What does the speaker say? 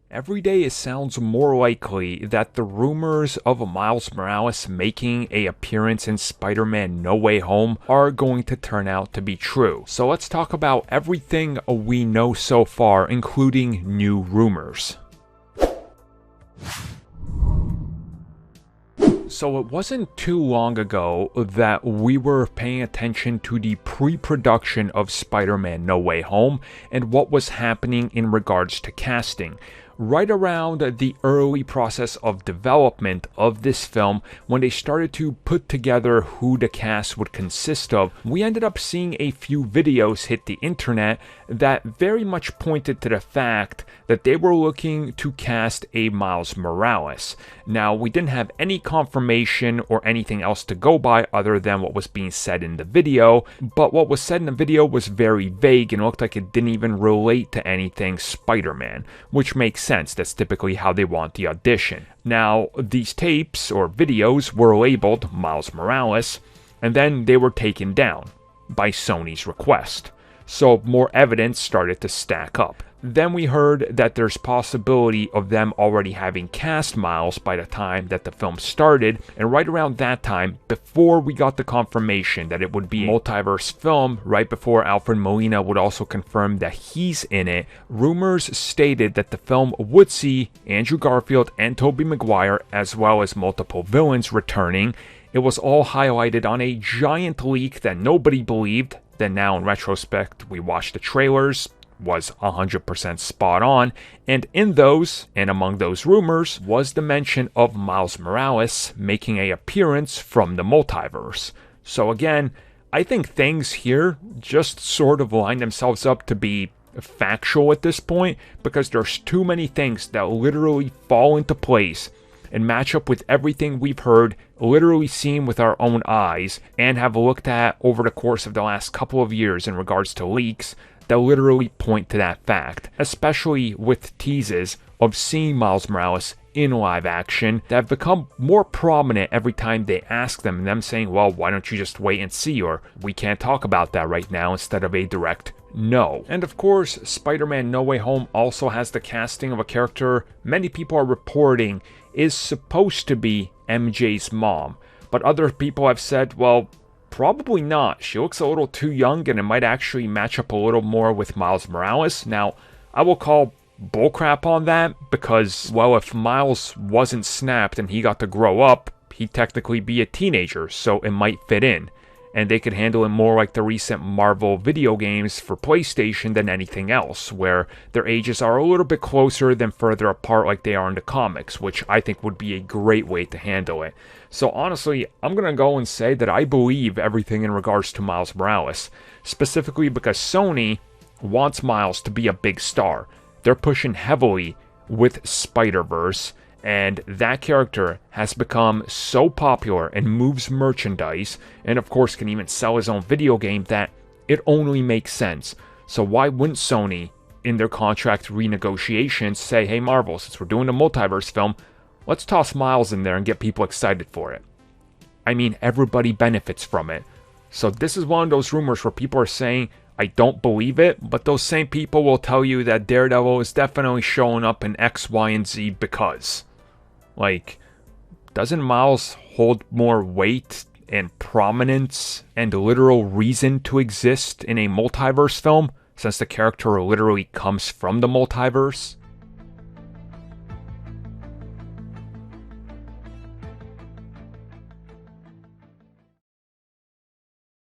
Every day it sounds more likely that the rumors of Miles Morales making an appearance in Spider-Man No Way Home are going to turn out to be true. So let's talk about everything we know so far, including new rumors. So it wasn't too long ago that we were paying attention to the pre-production of Spider-Man No Way Home and what was happening in regards to casting. Right around the early process of development of this film, when they started to put together who the cast would consist of, we ended up seeing a few videos hit the internet that very much pointed to the fact that they were looking to cast a Miles Morales. Now, we didn't have any confirmation or anything else to go by other than what was being said in the video, but what was said in the video was very vague and looked like it didn't even relate to anything Spider-Man, which makes sense. That's typically how they want the audition. Now, these tapes or videos were labeled Miles Morales, and then they were taken down by Sony's request. So more evidence started to stack up. Then we heard that there's possibility of them already having cast Miles by the time that the film started, and right around that time, before we got the confirmation that it would be a multiverse film, right before Alfred Molina would also confirm that he's in it, rumors stated that the film would see Andrew Garfield and Tobey Maguire as well as multiple villains returning. It was all highlighted on a giant leak that nobody believed. Then now in retrospect, we watched the trailers, was 100% spot on, and in those, and among those rumors, was the mention of Miles Morales making an appearance from the multiverse. So again, I think things here just sort of line themselves up to be factual at this point, because there's too many things that literally fall into place and match up with everything we've heard, literally seen with our own eyes, and have looked at over the course of the last couple of years in regards to leaks that literally point to that fact, especially with teases of seeing Miles Morales in live action that have become more prominent every time they ask them, and them saying, well, why don't you just wait and see, or we can't talk about that right now, instead of a direct no. And of course, Spider-Man No Way Home also has the casting of a character many people are reporting is supposed to be MJ's mom, but other people have said, well, probably not. She looks a little too young and it might actually match up a little more with Miles Morales. Now, I will call bullcrap on that because, well, if Miles wasn't snapped and he got to grow up, he'd technically be a teenager, so it might fit in. And they could handle it more like the recent Marvel video games for PlayStation than anything else, where their ages are a little bit closer than further apart like they are in the comics, which I think would be a great way to handle it. So honestly, I'm going to go and say that I believe everything in regards to Miles Morales, specifically because Sony wants Miles to be a big star. They're pushing heavily with Spider-Verse, and that character has become so popular and moves merchandise, and of course can even sell his own video game, that it only makes sense. So why wouldn't Sony, in their contract renegotiations, say, hey Marvel, since we're doing a multiverse film, let's toss Miles in there and get people excited for it. I mean, everybody benefits from it. So this is one of those rumors where people are saying, I don't believe it, but those same people will tell you that Daredevil is definitely showing up in X, Y, and Z because. Like, doesn't Miles hold more weight and prominence and literal reason to exist in a multiverse film, since the character literally comes from the multiverse?